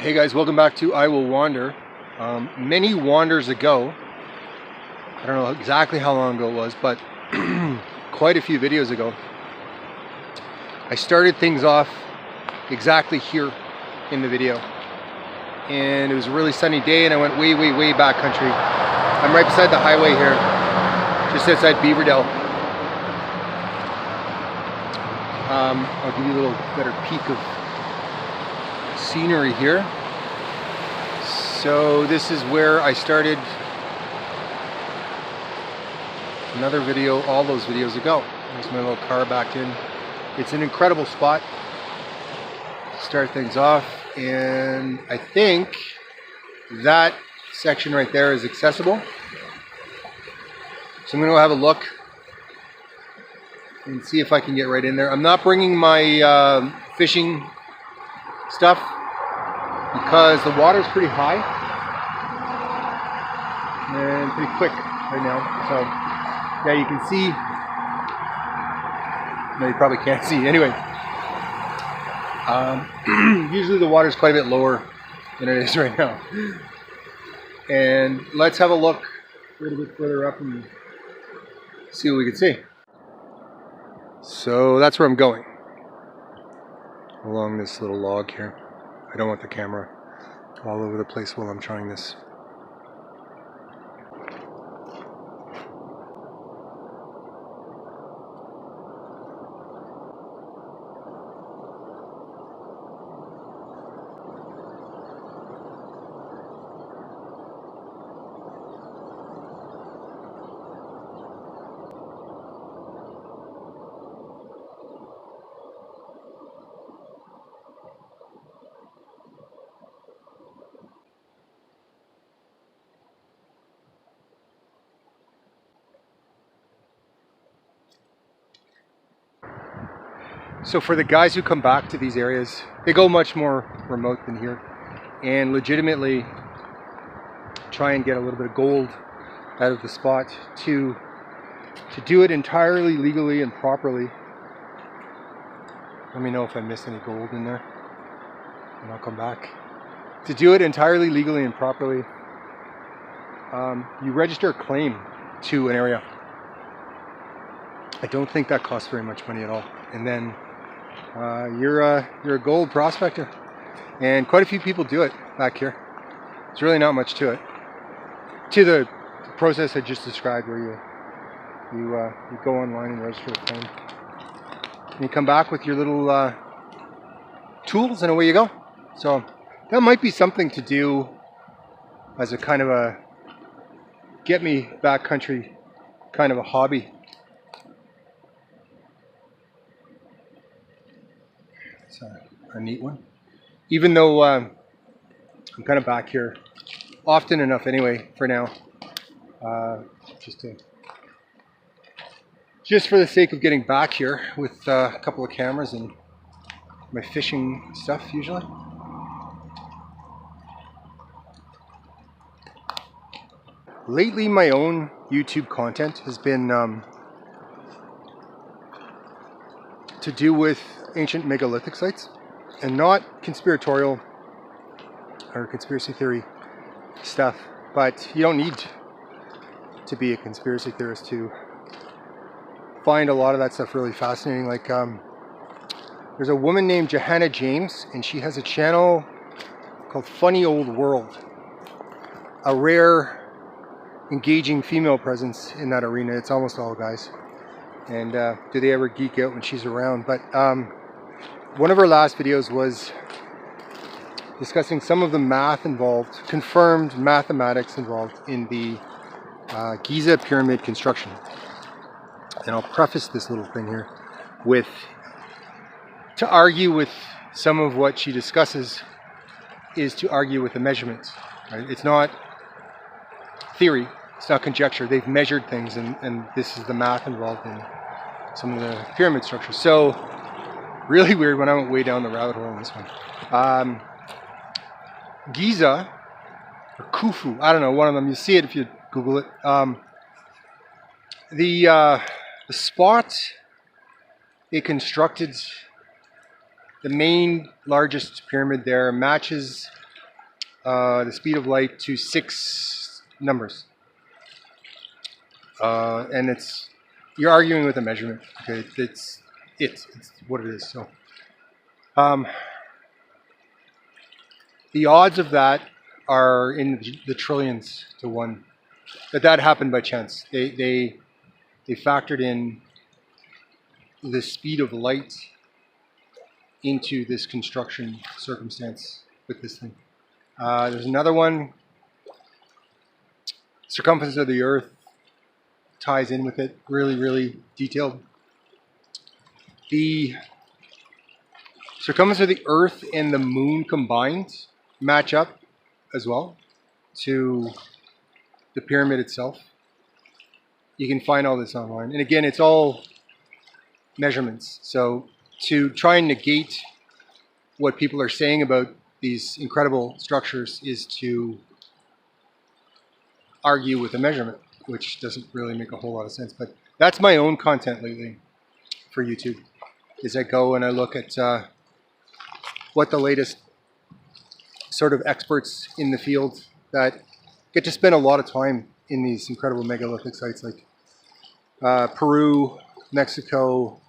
Hey guys, welcome back to I Will Wander. Many wanders ago, I don't know exactly how long ago it was, but quite a few videos ago, I started things off exactly here in the video. And it was a really sunny day and I went way back country. I'm right beside the highway here, just outside Beaverdell. I'll give you a little better peek of scenery here. So this is where I started another video all those videos ago. There's my little car backed in. It's an incredible spot to start things off, and I think that section right there is accessible. So I'm going to go have a look and see if I can get right in there. I'm not bringing my fishing stuff because the water is pretty high and pretty quick right now. So yeah, you can see. No, you probably can't see. Anyway, usually the water is quite a bit lower than it is right now. And let's have a look a little bit further up and see what we can see. So that's where I'm going, along this little log here. I don't want the camera all over the place while I'm trying this. So for the guys who come back to these areas, they go much more remote than here and legitimately try and get a little bit of gold out of the spot to do it entirely legally and properly. Let me know if I missed any gold in there and I'll come back. To do it entirely legally and properly, you register a claim to an area. I don't think that costs very much money at all. And then you're a gold prospector, and quite a few people do it back here. There's really not much to it, to the process I just described, where you go online and register a claim, and you come back with your little tools, and away you go. So that might be something to do as a kind of a get me back country kind of a hobby. It's a neat one. Even though I'm kind of back here often enough anyway for now, just for the sake of getting back here with a couple of cameras and my fishing stuff usually. Lately my own YouTube content has been to do with ancient megalithic sites, and not conspiratorial or conspiracy theory stuff, but you don't need to be a conspiracy theorist to find a lot of that stuff really fascinating. Like there's a woman named Johanna James, and she has a channel called Funny Old World, a rare engaging female presence in that arena. It's almost all guys, and do they ever geek out when she's around? But one of her last videos was discussing some of the math involved, confirmed mathematics involved in the Giza pyramid construction. And I'll preface this little thing here with, to argue with some of what she discusses is to argue with the measurements. Right? It's not theory, it's not conjecture. They've measured things, and this is the math involved in some of the pyramid structures. So really weird when I went way down the rabbit hole on this one. Giza, or Khufu, I don't know, one of them. You see it if you Google it. The spot they constructed the main largest pyramid there matches the speed of light to 6 numbers. And you're arguing with a measurement. Okay, it's what it is. So the odds of that are in the trillions to 1. That happened by chance. They factored in the speed of light into this construction circumstance with this thing. There's another one. Circumference of the Earth ties in with it. Really, really detailed. The circumference of the Earth and the Moon combined match up as well to the pyramid itself. You can find all this online. And again, it's all measurements. So to try and negate what people are saying about these incredible structures is to argue with a measurement, which doesn't really make a whole lot of sense. But that's my own content lately for YouTube, is I go and I look at what the latest sort of experts in the field that get to spend a lot of time in these incredible megalithic sites like Peru, Mexico,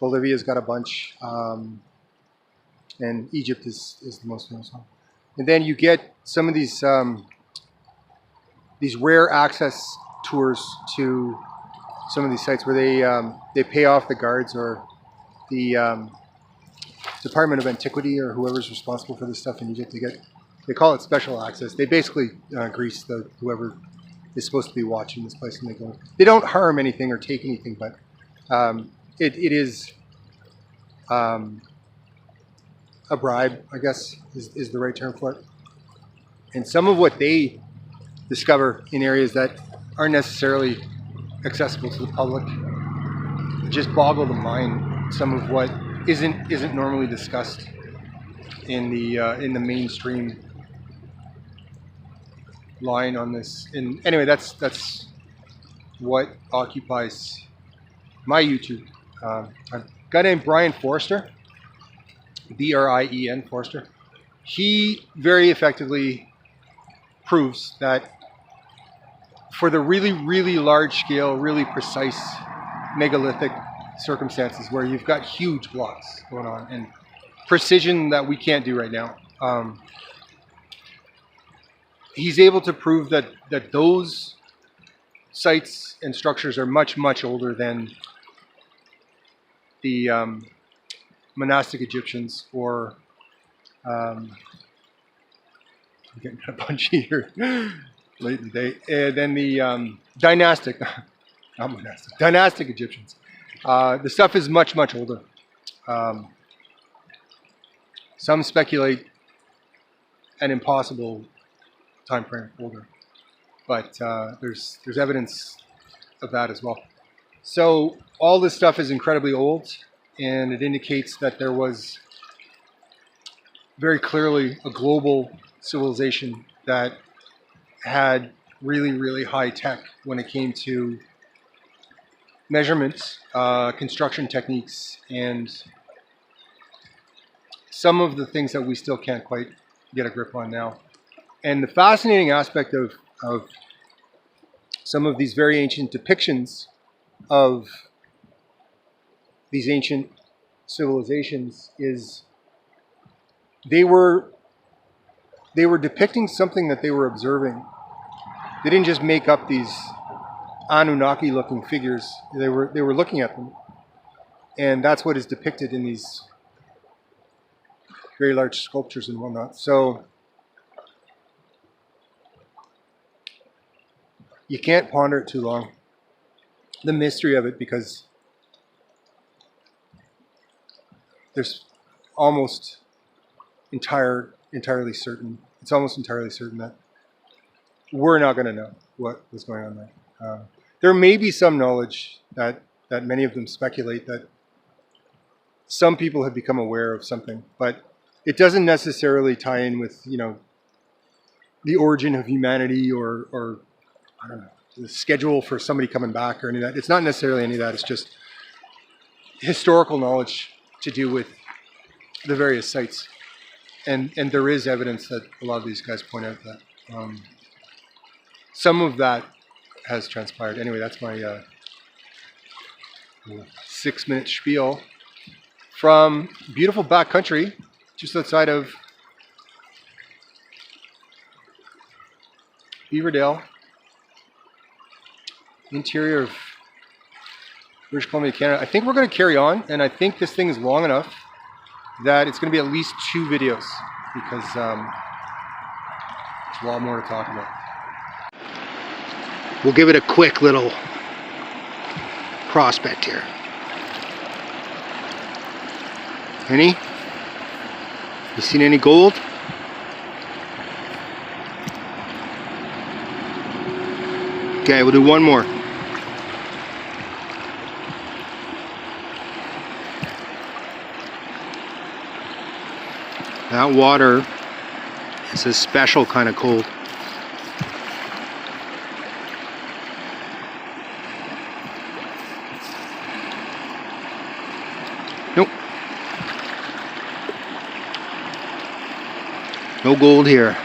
Bolivia's got a bunch, and Egypt is the most famous one. And then you get some of these rare access tours to some of these sites where they pay off the guards or the Department of Antiquity or whoever's responsible for this stuff in Egypt. They call it special access. They basically grease whoever is supposed to be watching this place, and they don't harm anything or take anything, but it is a bribe, I guess is the right term for it. And some of what they discover in areas that aren't necessarily accessible to the public just boggle the mind. Some of what isn't normally discussed in the mainstream line on this. And anyway, that's what occupies my YouTube. A guy named Brian Forster, Brien Forster. He very effectively proves that for the really, really large scale, really precise megalithic circumstances where you've got huge blocks going on and precision that we can't do right now, he's able to prove that those sites and structures are much, much older than the monastic Egyptians or I'm getting kind of punchy here late in the day. And then the dynastic Egyptians. The stuff is much, much older. Some speculate an impossible time frame older, but there's evidence of that as well. So all this stuff is incredibly old, and it indicates that there was very clearly a global civilization that had really, really high tech when it came to measurements, construction techniques, and some of the things that we still can't quite get a grip on now. And the fascinating aspect of some of these very ancient depictions of these ancient civilizations is they were depicting something that they were observing. They didn't just make up these Anunnaki-looking figures. They were looking at them, and that's what is depicted in these very large sculptures and whatnot. So you can't ponder it too long, the mystery of it, because there's almost entirely certain. It's almost entirely certain that we're not going to know what was going on there. There may be some knowledge that many of them speculate that some people have become aware of something, but it doesn't necessarily tie in with, the origin of humanity or I don't know, the schedule for somebody coming back or any of that. It's not necessarily any of that. It's just historical knowledge to do with the various sites. and there is evidence that a lot of these guys point out that some of that has transpired. Anyway, that's my 6-minute spiel from beautiful backcountry just outside of Beaverdell, interior of British Columbia, Canada. I think we're going to carry on, and I think this thing is long enough that it's going to be at least 2 videos because there's a lot more to talk about. We'll give it a quick little prospect here. Any? You seen any gold? Okay, we'll do one more. That water is a special kind of cold. Nope. No gold here.